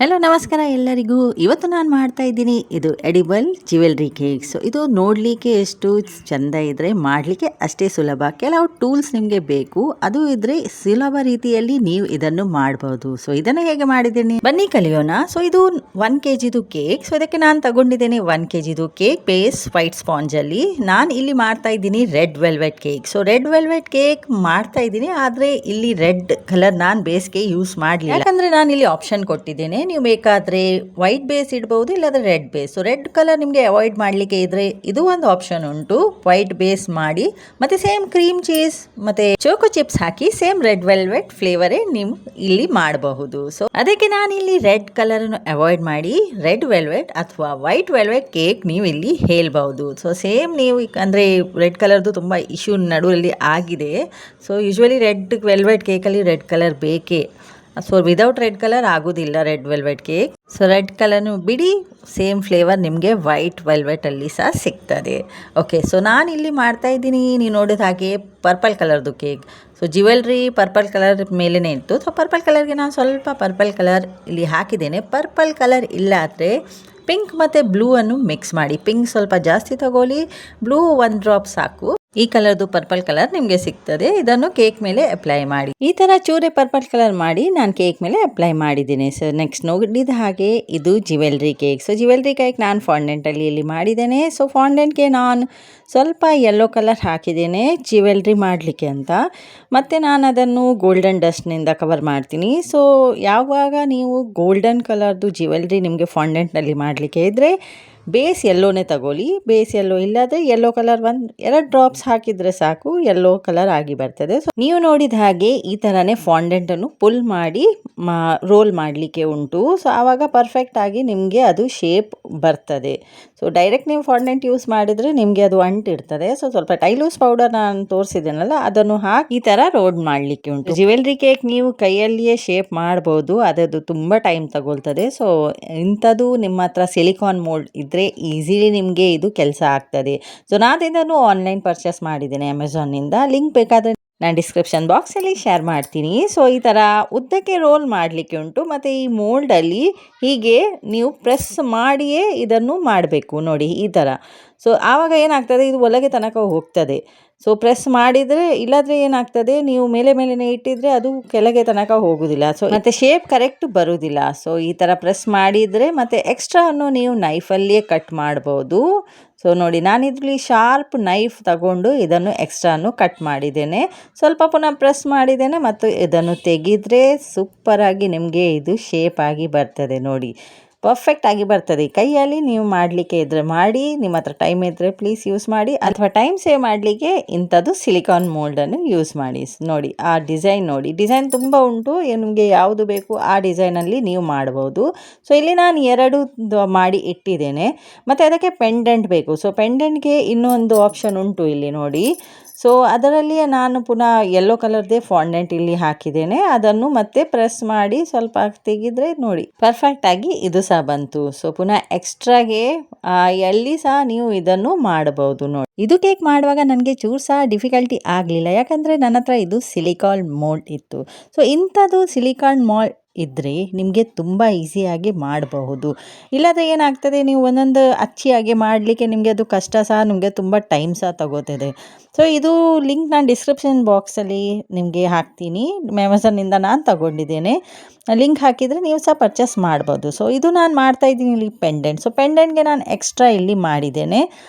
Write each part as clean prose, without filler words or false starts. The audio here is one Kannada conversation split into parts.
ಹಲೋ ನಮಸ್ಕಾರ ಎಲ್ಲರಿಗೂ. ಇವತ್ತು ನಾನು ಮಾಡ್ತಾ ಇದ್ದೀನಿ ಇದು ಎಡಿಬಲ್ ಜ್ಯುವೆಲ್ರಿ ಕೇಕ್. ಸೊ ಇದು ನೋಡಲಿಕ್ಕೆ ಎಷ್ಟು ಚೆಂದ ಇದ್ದರೆ ಮಾಡಲಿಕ್ಕೆ ಅಷ್ಟೇ ಸುಲಭ. ಕೆಲವು ಟೂಲ್ಸ್ ನಿಮಗೆ ಬೇಕು, ಅದು ಇದ್ದರೆ ಸುಲಭ ರೀತಿಯಲ್ಲಿ ನೀವು ಇದನ್ನು ಮಾಡ್ಬೋದು. ಸೊ ಇದನ್ನು ಹೇಗೆ ಮಾಡಿದ್ದೀನಿ ಬನ್ನಿ ಕಲಿಯೋಣ. ಸೊ ಇದು 1 kgದು ಕೇಕ್. ಸೊ ಇದಕ್ಕೆ ನಾನು ತಗೊಂಡಿದ್ದೇನೆ 1 kgದು ಕೇಕ್ ಬೇಸ್ ವೈಟ್ ಸ್ಪಾಂಜಲ್ಲಿ. ನಾನು ಇಲ್ಲಿ ಮಾಡ್ತಾ ಇದ್ದೀನಿ red velvet cake. So red velvet cake ಮಾಡ್ತಾ ಇದ್ದೀನಿ, ಆದರೆ ಇಲ್ಲಿ ರೆಡ್ ಕಲರ್ ನಾನು ಬೇಸ್ಗೆ ಯೂಸ್ ಮಾಡಲಿಲ್ಲ, ಯಾಕಂದರೆ ನಾನು ಇಲ್ಲಿ ಆಪ್ಷನ್ ಕೊಟ್ಟಿದ್ದೇನೆ. ನೀವು ಬೇಕಾದರೆ ವೈಟ್ ಬೇಸ್ ಇಡಬಹುದು, ಇಲ್ಲಾಂದರೆ red base. So red colour ನಿಮಗೆ ಅವಾಯ್ಡ್ ಮಾಡಲಿಕ್ಕೆ ಇದ್ರೆ ಇದು ಒಂದು ಆಪ್ಷನ್ ಉಂಟು, ವೈಟ್ ಬೇಸ್ ಮಾಡಿ ಮತ್ತೆ ಸೇಮ್ ಕ್ರೀಮ್ ಚೀಸ್ ಮತ್ತೆ ಚೋಕೋ ಚಿಪ್ಸ್ ಹಾಕಿ ಸೇಮ್ ರೆಡ್ ವೆಲ್ವೆಟ್ ಫ್ಲೇವರೇ ನೀವು ಇಲ್ಲಿ ಮಾಡಬಹುದು. ಸೊ ಅದಕ್ಕೆ ನಾನು ಇಲ್ಲಿ ರೆಡ್ ಕಲರ್ ಅನ್ನು ಅವಾಯ್ಡ್ ಮಾಡಿ ರೆಡ್ ವೆಲ್ವೆಟ್ ಅಥವಾ ವೈಟ್ ವೆಲ್ವೆಟ್ ಕೇಕ್ ನೀವು ಇಲ್ಲಿ ಹೇಳ್ಬಹುದು. ಸೊ ಸೇಮ್ ನೀವು ಅಂದರೆ ರೆಡ್ ಕಲರ್ದು ತುಂಬ ಇಶ್ಯೂ ನಡುವಲ್ಲಿ ಆಗಿದೆ. ಸೊ ಯೂಶ್ವಲಿ ರೆಡ್ ವೆಲ್ವೆಟ್ ಕೇಕಲ್ಲಿ ರೆಡ್ ಕಲರ್ ಬೇಕೇ. ಸೊ ವಿದೌಟ್ ರೆಡ್ ಕಲರ್ ಆಗೋದಿಲ್ಲ red velvet cake. So red ಕಲರ್ನು ಬಿಡಿ, ಸೇಮ್ ಫ್ಲೇವರ್ ನಿಮಗೆ ವೈಟ್ ವೆಲ್ವೆಟಲ್ಲಿ ಸಹ ಸಿಗ್ತದೆ. ಓಕೆ, ಸೊ ನಾನು ಇಲ್ಲಿ ಮಾಡ್ತಾ ಇದ್ದೀನಿ ನೀವು ನೋಡಿದ ಹಾಗೆ ಪರ್ಪಲ್ ಕಲರ್ದು cake. So jewellery purple colour ಮೇಲೇ ಇತ್ತು. ಸೊ ಪರ್ಪಲ್ ಕಲರ್ಗೆ ನಾನು ಸ್ವಲ್ಪ ಪರ್ಪಲ್ ಕಲರ್ ಇಲ್ಲಿ ಹಾಕಿದ್ದೇನೆ. ಪರ್ಪಲ್ ಕಲರ್ ಇಲ್ಲ ಆದರೆ ಪಿಂಕ್ ಮತ್ತು ಬ್ಲೂ ಅನ್ನು ಮಿಕ್ಸ್ ಮಾಡಿ. ಪಿಂಕ್ ಸ್ವಲ್ಪ ಜಾಸ್ತಿ ತಗೊಳ್ಳಿ, ಬ್ಲೂ 1 ಡ್ರಾಪ್ ಸಾಕು. ಈ ಕಲರ್ದು ಪರ್ಪಲ್ ಕಲರ್ ನಿಮಗೆ ಸಿಗ್ತದೆ. ಇದನ್ನು ಕೇಕ್ ಮೇಲೆ ಅಪ್ಲೈ ಮಾಡಿ. ಈ ಥರ ಚೂರೆ ಪರ್ಪಲ್ ಕಲರ್ ಮಾಡಿ ನಾನು ಕೇಕ್ ಮೇಲೆ ಅಪ್ಲೈ ಮಾಡಿದ್ದೀನಿ. ಸೊ ನೆಕ್ಸ್ಟ್ ನೋಡಿದ ಹಾಗೆ ಇದು jewellery cake. So jewellery cake ನಾನು ಫಾಂಡೆಂಟಲ್ಲಿ ಇಲ್ಲಿ ಮಾಡಿದ್ದೇನೆ. ಸೊ ಫಾಂಡೆಂಟ್ಗೆ ನಾನು ಸ್ವಲ್ಪ ಯೆಲ್ಲೋ ಕಲರ್ ಹಾಕಿದ್ದೇನೆ ಜ್ಯುವೆಲ್ರಿ ಮಾಡಲಿಕ್ಕೆ ಅಂತ. ಮತ್ತು ನಾನು ಅದನ್ನು ಗೋಲ್ಡನ್ ಡಸ್ಟ್ನಿಂದ ಕವರ್ ಮಾಡ್ತೀನಿ. ಸೊ ಯಾವಾಗ ನೀವು ಗೋಲ್ಡನ್ ಕಲರ್ದು ಜ್ಯುವೆಲ್ರಿ ನಿಮಗೆ ಫಾಂಡೆಂಟ್ನಲ್ಲಿ ಮಾಡಲಿಕ್ಕೆ ಇದ್ದರೆ ಬೇಸ್ ಯೆಲ್ಲೋನೇ ತಗೊಳ್ಳಿ. ಬೇಸ್ ಯೆಲ್ಲೋ ಇಲ್ಲದೆ ಯೆಲ್ಲೋ ಕಲರ್ 1-2 ಡ್ರಾಪ್ಸ್ ಹಾಕಿದರೆ ಸಾಕು, ಯೆಲ್ಲೋ ಕಲರ್ ಆಗಿ ಬರ್ತದೆ. ಸೊ ನೀವು ನೋಡಿದ ಹಾಗೆ ಈ ಥರನೇ ಫಾಂಡೆಂಟನ್ನು ಪುಲ್ ಮಾಡಿ ರೋಲ್ ಮಾಡಲಿಕ್ಕೆ ಉಂಟು. ಸೊ ಆವಾಗ ಪರ್ಫೆಕ್ಟ್ ಆಗಿ ನಿಮಗೆ ಅದು ಶೇಪ್ ಬರ್ತದೆ. ಸೊ ಡೈರೆಕ್ಟ್ ನೀವು ಫಾಂಡೆಂಟ್ ಯೂಸ್ ಮಾಡಿದರೆ ನಿಮಗೆ ಅದು ಅಂಟಿರ್ತದೆ. ಸೊ ಸ್ವಲ್ಪ ಟೈಲೂಸ್ ಪೌಡರ್ ನಾನು ತೋರಿಸಿದ್ದೇನಲ್ಲ ಅದನ್ನು ಹಾಕಿ ಈ ಥರ ರೋಲ್ ಮಾಡಲಿಕ್ಕೆ ಉಂಟು. ಜ್ಯುವೆಲ್ರಿ ಕೇಕ್ ನೀವು ಕೈಯಲ್ಲಿಯೇ ಶೇಪ್ ಮಾಡ್ಬೋದು, ಅದದು ತುಂಬ ಟೈಮ್ ತಗೊಳ್ತದೆ. ಸೊ ಇಂಥದ್ದು ನಿಮ್ಮ ಹತ್ರ ಸಿಲಿಕಾನ್ ಮೋಲ್ಡ್ ಇದ್ದರೆ ಈಸಿಲಿ ನಿಮಗೆ ಇದು ಕೆಲಸ ಆಗ್ತದೆ. ಸೊ ನಾನು ಇದನ್ನು ಆನ್ಲೈನ್ ಪರ್ಚೇಸ್ ಮಾಡಿದ್ದೇನೆ ಅಮೆಝಾನ್ನಿಂದ. ಲಿಂಕ್ ಬೇಕಾದರೆ ನಾನು ಡಿಸ್ಕ್ರಿಪ್ಷನ್ ಬಾಕ್ಸಲ್ಲಿ ಶೇರ್ ಮಾಡ್ತೀನಿ. ಸೊ ಈ ಥರ ಉದ್ದಕ್ಕೆ ರೋಲ್ ಮಾಡಲಿಕ್ಕೆ ಉಂಟು. ಮತ್ತು ಈ ಮೋಲ್ಡಲ್ಲಿ ಹೀಗೆ ನೀವು ಪ್ರೆಸ್ ಮಾಡಿಯೇ ಇದನ್ನು ಮಾಡಬೇಕು ನೋಡಿ ಈ ಥರ. ಸೊ ಆವಾಗ ಏನಾಗ್ತದೆ, ಇದು ಒಳಗೆ ತನಕ ಹೋಗ್ತದೆ. ಸೊ ಪ್ರೆಸ್ ಮಾಡಿದರೆ, ಇಲ್ಲಾಂದರೆ ಏನಾಗ್ತದೆ ನೀವು ಮೇಲೆ ಮೇಲೇ ಇಟ್ಟಿದ್ರೆ ಅದು ಕೆಳಗೆ ತನಕ ಹೋಗೋದಿಲ್ಲ. ಸೊ ಮತ್ತು ಶೇಪ್ ಕರೆಕ್ಟ್ ಬರೋದಿಲ್ಲ. ಸೊ ಈ ಥರ ಪ್ರೆಸ್ ಮಾಡಿದರೆ ಮತ್ತು ಎಕ್ಸ್ಟ್ರಾವನ್ನು ನೀವು ನೈಫಲ್ಲಿಯೇ ಕಟ್ ಮಾಡ್ಬೋದು. ಸೊ ನೋಡಿ ನಾನು ಇದರಲ್ಲಿ ಶಾರ್ಪ್ ನೈಫ್ ತಗೊಂಡು ಇದನ್ನು ಎಕ್ಸ್ಟ್ರಾನು ಕಟ್ ಮಾಡಿದ್ದೇನೆ. ಸ್ವಲ್ಪ ಪುನಃ ಪ್ರೆಸ್ ಮಾಡಿದ್ದೇನೆ ಮತ್ತು ಇದನ್ನು ತೆಗೆದರೆ ಸೂಪರಾಗಿ ನಿಮಗೆ ಇದು ಶೇಪ್ ಆಗಿ ಬರ್ತದೆ ನೋಡಿ. ಪರ್ಫೆಕ್ಟ್ ಆಗಿ ಬರ್ತದೆ. ಕೈಯಲ್ಲಿ ನೀವು ಮಾಡಲಿಕ್ಕೆ ಇದ್ದರೆ ಮಾಡಿ, ನಿಮ್ಮ ಹತ್ರ ಟೈಮ್ ಇದ್ದರೆ ಪ್ಲೀಸ್ ಯೂಸ್ ಮಾಡಿ, ಅಥವಾ ಟೈಮ್ ಸೇವ್ ಮಾಡಲಿಕ್ಕೆ ಇಂಥದ್ದು ಸಿಲಿಕಾನ್ ಮೋಲ್ಡನ್ನು ಯೂಸ್ ಮಾಡಿ. ನೋಡಿ ಆ ಡಿಸೈನ್ ನೋಡಿ, ಡಿಸೈನ್ ತುಂಬ ಉಂಟು, ನಿಮಗೆ ಯಾವುದು ಬೇಕು ಆ ಡಿಸೈನಲ್ಲಿ ನೀವು ಮಾಡ್ಬೋದು. ಸೊ ಇಲ್ಲಿ ನಾನು 2 ಮಾಡಿ ಇಟ್ಟಿದ್ದೇನೆ. ಮತ್ತು ಅದಕ್ಕೆ ಪೆಂಡೆಂಟ್ ಬೇಕು. ಸೊ ಪೆಂಡೆಂಟ್ಗೆ ಇನ್ನೊಂದು ಆಪ್ಷನ್ ಉಂಟು ಇಲ್ಲಿ ನೋಡಿ. ಸೊ ಅದರಲ್ಲಿಯೇ ನಾನು ಪುನಃ ಯೆಲ್ಲೋ ಕಲರ್ದೇ ಫಾಂಡೆಂಟ್ ಇಲ್ಲಿ ಹಾಕಿದ್ದೇನೆ. ಅದನ್ನು ಮತ್ತೆ ಪ್ರೆಸ್ ಮಾಡಿ ಸ್ವಲ್ಪ ತೆಗೆದರೆ ನೋಡಿ ಪರ್ಫೆಕ್ಟಾಗಿ ಇದು ಸಹ ಬಂತು. ಸೊ ಪುನಃ ಎಕ್ಸ್ಟ್ರಾಗೆ ಎಲ್ಲಿ ಸಹ ನೀವು ಇದನ್ನು ಮಾಡಬಹುದು ನೋಡಿ. ಇದು ಕೇಕ್ ಮಾಡುವಾಗ ನನಗೆ ಚೂರು ಸಹ ಡಿಫಿಕಲ್ಟಿ ಆಗಲಿಲ್ಲ, ಯಾಕಂದರೆ ನನ್ನ ಹತ್ರ ಇದು ಸಿಲಿಕಾನ್ ಮೋಲ್ಡ್ ಇತ್ತು. ಸೊ ಇಂಥದ್ದು ಸಿಲಿಕಾನ್ ಮೋಲ್ಡ್ ಇದ್ದರೆ ನಿಮಗೆ ತುಂಬ ಈಸಿಯಾಗಿ ಮಾಡಬಹುದು. ಇಲ್ಲದ್ರೆ ಏನಾಗ್ತದೆ, ನೀವು ಒಂದೊಂದು ಅಚ್ಚಿಯಾಗಿ ಮಾಡಲಿಕ್ಕೆ ನಿಮಗೆ ಅದು ಕಷ್ಟ ಸಹ, ನಿಮಗೆ ತುಂಬ ಟೈಮ್ ಸಹ ತಗೋತದೆ. ಸೊ ಇದು ಲಿಂಕ್ ನಾನು ಡಿಸ್ಕ್ರಿಪ್ಷನ್ ಬಾಕ್ಸಲ್ಲಿ ನಿಮಗೆ ಹಾಕ್ತೀನಿ. ಅಮೆಝಾನ್ನಿಂದ ನಾನು ತಗೊಂಡಿದ್ದೇನೆ. ಲಿಂಕ್ ಹಾಕಿದರೆ ನೀವು ಸಹ ಪರ್ಚೇಸ್ ಮಾಡ್ಬೋದು. ಸೊ ಇದು ನಾನು ಮಾಡ್ತಾಯಿದ್ದೀನಿ ಇಲ್ಲಿ ಪೆಂಡೆಂಟ್. ಸೊ ಪೆಂಡೆಂಟ್ಗೆ ನಾನು ಎಕ್ಸ್ಟ್ರಾ ಇಲ್ಲಿ ಮಾಡಿದ್ದೇನೆ.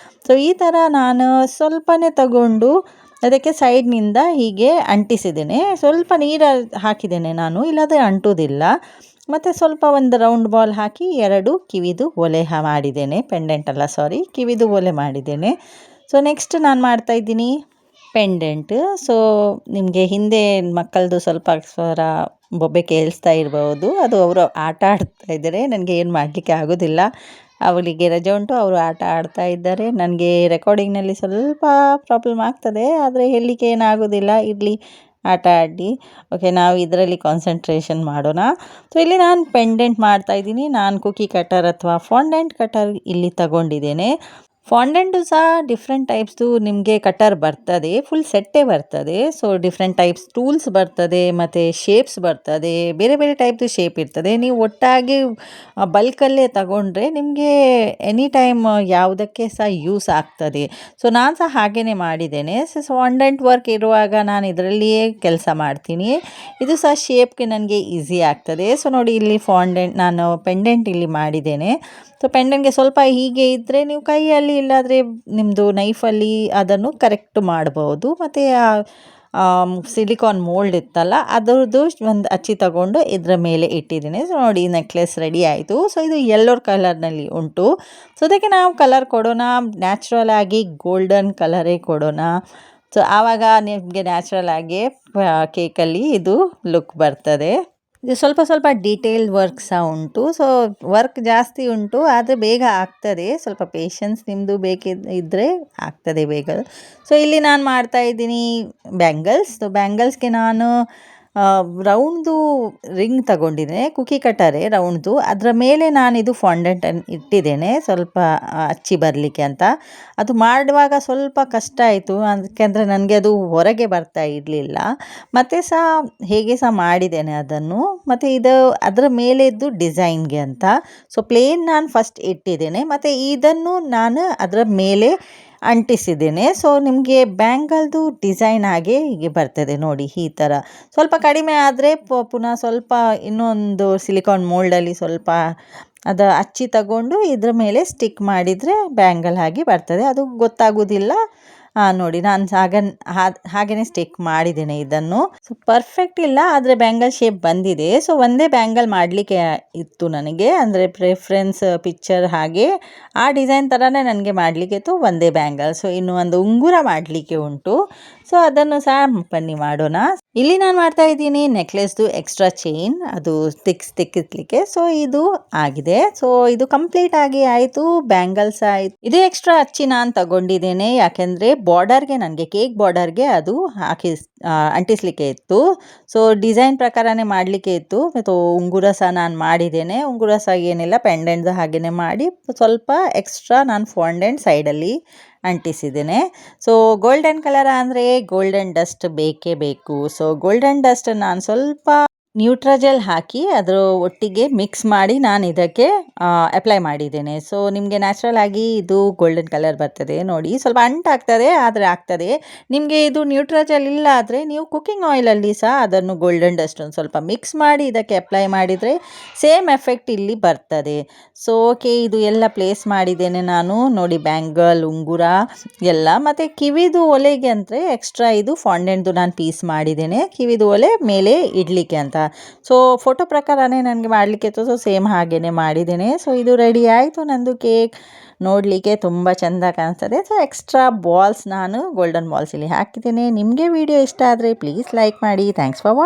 ಸೊ ಈ ಥರ ನಾನು ಸ್ವಲ್ಪನೇ ತಗೊಂಡು ಅದಕ್ಕೆ ಸೈಡ್ನಿಂದ ಹೀಗೆ ಅಂಟಿಸಿದ್ದೇನೆ. ಸ್ವಲ್ಪ ನೀರು ಹಾಕಿದ್ದೇನೆ ನಾನು, ಇಲ್ಲದೆ ಅಂಟುವುದಿಲ್ಲ. ಮತ್ತು ಸ್ವಲ್ಪ ಒಂದು ರೌಂಡ್ ಬಾಲ್ ಹಾಕಿ 2 ಕಿವಿದು ಒಲೆ ಮಾಡಿದ್ದೇನೆ. ಪೆಂಡೆಂಟ್ ಅಲ್ಲ, ಸಾರಿ, ಕಿವಿದು ಒಲೆ ಮಾಡಿದ್ದೇನೆ. ಸೊ ನೆಕ್ಸ್ಟ್ ನಾನು ಮಾಡ್ತಾಯಿದ್ದೀನಿ ಪೆಂಡೆಂಟ್. ಸೊ ನಿಮಗೆ ಹಿಂದೆ ಮಕ್ಕಳದು ಸ್ವಲ್ಪ ಸ್ವರ ಬೊಬ್ಬೆ ಕೇಳಿಸ್ತಾ ಇರ್ಬೋದು, ಅದು ಅವರು ಆಟ ಆಡ್ತಾ ಇದ್ದಾರೆ. ನನಗೆ ಏನು ಮಾಡಲಿಕ್ಕೆ ಆಗೋದಿಲ್ಲ, ಅವಳಿಗೆ ರಜೆ ಉಂಟು, ಅವರು ಆಟ ಆಡ್ತಾ ಇದ್ದಾರೆ. ನನಗೆ ರೆಕಾರ್ಡಿಂಗ್ನಲ್ಲಿ ಸ್ವಲ್ಪ ಪ್ರಾಬ್ಲಮ್ ಆಗ್ತದೆ, ಆದರೆ ಹೇಳಲಿಕ್ಕೆ ಏನಾಗೋದಿಲ್ಲ, ಇರಲಿ ಆಟ ಆಡಿ. ಓಕೆ, ನಾವು ಇದರಲ್ಲಿ ಕಾನ್ಸಂಟ್ರೇಷನ್ ಮಾಡೋಣ. ಸೊ ಇಲ್ಲಿ ನಾನು ಪೆಂಡೆಂಟ್ ಮಾಡ್ತಾಯಿದ್ದೀನಿ. ನಾನು ಕುಕ್ಕಿ ಕಟರ್ ಅಥವಾ ಫಾಂಡೆಂಟ್ ಕಟರ್ ಇಲ್ಲಿ ತಗೊಂಡಿದ್ದೇನೆ. ಫಾಂಡೆಂಟು ಸಹ ಡಿಫ್ರೆಂಟ್ ಟೈಪ್ಸ್ದು ನಿಮಗೆ ಕಟರ್ ಬರ್ತದೆ, ಫುಲ್ ಸೆಟ್ಟೇ ಬರ್ತದೆ. ಸೊ ಡಿಫ್ರೆಂಟ್ ಟೈಪ್ಸ್ ಟೂಲ್ಸ್ ಬರ್ತದೆ ಮತ್ತು ಶೇಪ್ಸ್ ಬರ್ತದೆ, ಬೇರೆ ಬೇರೆ ಟೈಪ್ದು ಶೇಪ್ ಇರ್ತದೆ. ನೀವು ಒಟ್ಟಾಗಿ ಬಲ್ಕಲ್ಲೇ ತಗೊಂಡ್ರೆ ನಿಮಗೆ ಎನಿ ಟೈಮ್ ಯಾವುದಕ್ಕೆ ಸಹ ಯೂಸ್ ಆಗ್ತದೆ. ಸೊ ನಾನು ಸಹ ಹಾಗೇ ಮಾಡಿದ್ದೇನೆ. ಸೊ ಫಾಂಡೆಂಟ್ ವರ್ಕ್ ಇರುವಾಗ ನಾನು ಇದರಲ್ಲಿಯೇ ಕೆಲಸ ಮಾಡ್ತೀನಿ. ಇದು ಸಹ ಶೇಪ್ಗೆ ನನಗೆ ಈಸಿ ಆಗ್ತದೆ. ಸೊ ನೋಡಿ ಇಲ್ಲಿ ಫಾಂಡೆಂಟ್ ನಾನು ಪೆಂಡೆಂಟ್ ಇಲ್ಲಿ ಮಾಡಿದ್ದೇನೆ. ಸೊ ಪೆಂಡೆಂಟ್ಗೆ ಸ್ವಲ್ಪ ಹೀಗೆ ಇದ್ದರೆ ನೀವು ಕೈಯಲ್ಲಿ ಇಲ್ಲಾದರೆ ನಿಮ್ಮದು ನೈಫಲ್ಲಿ ಅದನ್ನು ಕರೆಕ್ಟ್ ಮಾಡ್ಬೋದು. ಮತ್ತು ಸಿಲಿಕಾನ್ ಮೋಲ್ಡ್ ಇತ್ತಲ್ಲ ಅದರದ್ದು ಒಂದು ಅಚ್ಚಿ ತಗೊಂಡು ಇದರ ಮೇಲೆ ಇಟ್ಟಿದ್ದೀನಿ. ಸೊ ನೋಡಿ ನೆಕ್ಲೆಸ್ ರೆಡಿ ಆಯಿತು. ಸೊ ಇದು ಯೆಲ್ಲೋ ಕಲರ್ನಲ್ಲಿ ಉಂಟು. ಸೊ ಅದಕ್ಕೆ ನಾವು ಕಲರ್ ಕೊಡೋಣ, ನ್ಯಾಚುರಲ್ ಆಗಿ ಗೋಲ್ಡನ್ ಕಲರೇ ಕೊಡೋಣ. ಸೊ ಆವಾಗ ನಿಮಗೆ ನ್ಯಾಚುರಲ್ ಆಗಿ ಕೇಕಲ್ಲಿ ಇದು ಲುಕ್ ಬರ್ತದೆ. ಇದು ಸ್ವಲ್ಪ ಸ್ವಲ್ಪ ಡೀಟೇಲ್ ವರ್ಕ್ ಸಹ ಉಂಟು. ಸೊ ವರ್ಕ್ ಜಾಸ್ತಿ ಉಂಟು, ಆದರೆ ಬೇಗ ಆಗ್ತದೆ. ಸ್ವಲ್ಪ ಪೇಷನ್ಸ್ ನಿಮ್ಮದು ಬೇಕಿದ್ದರೆ ಆಗ್ತದೆ ಬೇಗ. ಸೊ ಇಲ್ಲಿ ನಾನು ಮಾಡ್ತಾ ಇದ್ದೀನಿ ಬ್ಯಾಂಗಲ್ಸ್. ಸೊ ಬ್ಯಾಂಗಲ್ಸ್ಗೆ ನಾನು ರೌಂಡ್ದು ರಿಂಗ್ ತಗೊಂಡಿದ್ದೇನೆ, ಕುಕಿ ಕಟ್ಟರೆ ರೌಂಡ್ದು. ಅದರ ಮೇಲೆ ನಾನಿದು ಫಾಂಡೆಂಟನ್ನು ಇಟ್ಟಿದ್ದೇನೆ ಸ್ವಲ್ಪ ಹಚ್ಚಿ ಬರಲಿಕ್ಕೆ ಅಂತ. ಅದು ಮಾಡುವಾಗ ಸ್ವಲ್ಪ ಕಷ್ಟ ಆಯಿತು, ಅದಕ್ಕೆಂದರೆ ನನಗೆ ಅದು ಹೊರಗೆ ಬರ್ತಾ ಇರಲಿಲ್ಲ. ಮತ್ತು ಸಹ ಹೇಗೆ ಸಹ ಮಾಡಿದ್ದೇನೆ ಅದನ್ನು. ಮತ್ತು ಇದು ಅದರ ಮೇಲೆದ್ದು ಡಿಸೈನ್ಗೆ ಅಂತ. ಸೊ ಪ್ಲೇನ್ ನಾನು ಫಸ್ಟ್ ಇಟ್ಟಿದ್ದೇನೆ, ಮತ್ತು ಇದನ್ನು ನಾನು ಅದರ ಮೇಲೆ ಅಂಟಿಸಿದ್ದೇನೆ. ಸೊ ನಿಮಗೆ ಬ್ಯಾಂಗಲ್ದು ಡಿಸೈನ್ ಹಾಗೆ ಹೀಗೆ ಬರ್ತದೆ ನೋಡಿ ಈ ಥರ. ಸ್ವಲ್ಪ ಕಡಿಮೆ ಆದರೆ ಪುನಃ ಸ್ವಲ್ಪ ಇನ್ನೊಂದು ಸಿಲಿಕಾನ್ ಮೋಲ್ಡಲ್ಲಿ ಸ್ವಲ್ಪ ಅದು ಹಚ್ಚಿ ತಗೊಂಡು ಇದ್ರ ಮೇಲೆ ಸ್ಟಿಕ್ ಮಾಡಿದರೆ ಬ್ಯಾಂಗಲ್ ಆಗಿ ಬರ್ತದೆ. ಅದು ಗೊತ್ತಾಗೋದಿಲ್ಲ. ನೋಡಿ ನಾನು ಹಾಗೇ ಸ್ಟಿಕ್ ಮಾಡಿದ್ದೇನೆ ಇದನ್ನು. ಸೊ ಪರ್ಫೆಕ್ಟ್ ಇಲ್ಲ, ಆದರೆ ಬ್ಯಾಂಗಲ್ ಶೇಪ್ ಬಂದಿದೆ. ಸೊ ಒಂದೇ ಬ್ಯಾಂಗಲ್ ಮಾಡಲಿಕ್ಕೆ ಇತ್ತು ನನಗೆ, ಅಂದರೆ ಪ್ರಿಫರೆನ್ಸ್ ಪಿಕ್ಚರ್ ಹಾಗೆ ಆ ಡಿಸೈನ್ ಥರನೇ ನನಗೆ ಮಾಡಲಿಕ್ಕೆ ಇತ್ತು, ಒಂದೇ ಬ್ಯಾಂಗಲ್. ಸೊ ಇನ್ನು ಒಂದು ಉಂಗುರ ಮಾಡಲಿಕ್ಕೆ ಉಂಟು. ಸೊ ಅದನ್ನು ಸಹ ಬನ್ನಿ ಮಾಡೋಣ. ಇಲ್ಲಿ ನಾನು ಮಾಡ್ತಾ ಇದ್ದೀನಿ ನೆಕ್ಲೆಸ್ದು ಎಕ್ಸ್ಟ್ರಾ ಚೈನ್, ಅದು ತಿಕ್ಕಿಸ್ಲಿಕ್ಕೆ. ಸೊ ಇದು ಆಗಿದೆ. ಸೊ ಇದು ಕಂಪ್ಲೀಟ್ ಆಗಿ ಆಯಿತು. ಬ್ಯಾಂಗಲ್ಸ್ ಆಯಿತು. ಇದು ಎಕ್ಸ್ಟ್ರಾ ಹಚ್ಚಿ ನಾನು ತಗೊಂಡಿದ್ದೇನೆ, ಯಾಕೆಂದರೆ ಬಾರ್ಡರ್ಗೆ ನನಗೆ ಕೇಕ್ ಬಾರ್ಡರ್ಗೆ ಅದು ಅಂಟಿಸ್ಲಿಕ್ಕೆ ಇತ್ತು. ಸೊ ಡಿಸೈನ್ ಪ್ರಕಾರನೇ ಮಾಡಲಿಕ್ಕೆ ಇತ್ತು. ಮತ್ತು ಉಂಗುರ ಸಹ ನಾನು ಮಾಡಿದ್ದೇನೆ. ಉಂಗುರ ಸಹ ಏನಿಲ್ಲ, ಪೆಂಡೆಂಟ್ದು ಹಾಗೆಯೇ ಮಾಡಿ ಸ್ವಲ್ಪ ಎಕ್ಸ್ಟ್ರಾ ನಾನು ಫಾಂಡೆಂಟ್ ಸೈಡಲ್ಲಿ ಅಂಟಿಸಿದ್ದೇನೆ. ಸೊ ಗೋಲ್ಡನ್ ಕಲರ್ ಅಂದರೆ ಗೋಲ್ಡನ್ ಡಸ್ಟ್ ಬೇಕೇ ಬೇಕು. ಸೊ ಗೋಲ್ಡನ್ ಡಸ್ಟ್ ನಾನು ಸ್ವಲ್ಪ ನ್ಯೂಟ್ರಾಜೆಲ್ ಹಾಕಿ ಅದರ ಒಟ್ಟಿಗೆ ಮಿಕ್ಸ್ ಮಾಡಿ ನಾನು ಇದಕ್ಕೆ ಅಪ್ಲೈ ಮಾಡಿದ್ದೇನೆ. ಸೊ ನಿಮಗೆ ನ್ಯಾಚುರಲ್ ಆಗಿ ಇದು ಗೋಲ್ಡನ್ ಕಲರ್ ಬರ್ತದೆ ನೋಡಿ. ಸ್ವಲ್ಪ ಅಂಟಾಗ್ತದೆ, ಆದರೆ ಆಗ್ತದೆ. ನಿಮಗೆ ಇದು ನ್ಯೂಟ್ರಾಜೆಲ್ ಇಲ್ಲ ಆದರೆ ನೀವು ಕುಕ್ಕಿಂಗ್ ಆಯಿಲಲ್ಲಿ ಸಹ ಅದನ್ನು ಗೋಲ್ಡನ್ ಡಸ್ಟ್ ಒಂದು ಸ್ವಲ್ಪ ಮಿಕ್ಸ್ ಮಾಡಿ ಇದಕ್ಕೆ ಅಪ್ಲೈ ಮಾಡಿದರೆ ಸೇಮ್ ಎಫೆಕ್ಟ್ ಇಲ್ಲಿ ಬರ್ತದೆ. ಸೊ ಓಕೆ, ಇದು ಎಲ್ಲ ಪ್ಲೇಸ್ ಮಾಡಿದ್ದೇನೆ ನಾನು ನೋಡಿ, ಬ್ಯಾಂಗಲ್, ಉಂಗುರ ಎಲ್ಲ. ಮತ್ತು ಕಿವಿದು ಒಲೆಗೆ ಅಂದರೆ ಎಕ್ಸ್ಟ್ರಾ ಇದು ಫಾಂಡೆಂಟ್ದು ನಾನು ಪೀಸ್ ಮಾಡಿದ್ದೇನೆ, ಕಿವಿದು ಒಲೆ ಮೇಲೆ ಇಡಲಿಕ್ಕೆ ಅಂತ. ಸೊ ಫೋಟೋ ಪ್ರಕಾರನೇ ನನಗೆ ಮಾಡಲಿಕ್ಕೆ ಇತ್ತು. ಸೊ ಸೇಮ್ ಹಾಗೇ ಮಾಡಿದ್ದೇನೆ. ಸೊ ಇದು ರೆಡಿ ಆಯಿತು ನಂದು ಕೇಕ್. ನೋಡಲಿಕ್ಕೆ ತುಂಬ ಚೆಂದ ಕಾಣಿಸ್ತದೆ. ಸೊ ಎಕ್ಸ್ಟ್ರಾ ಬಾಲ್ಸ್ ನಾನು ಗೋಲ್ಡನ್ ಬಾಲ್ಸ್ ಇಲ್ಲಿ ಹಾಕಿದ್ದೇನೆ. ನಿಮಗೆ ವಿಡಿಯೋ ಇಷ್ಟ ಆದರೆ ಪ್ಲೀಸ್ ಲೈಕ್ ಮಾಡಿ. Thanks for watching.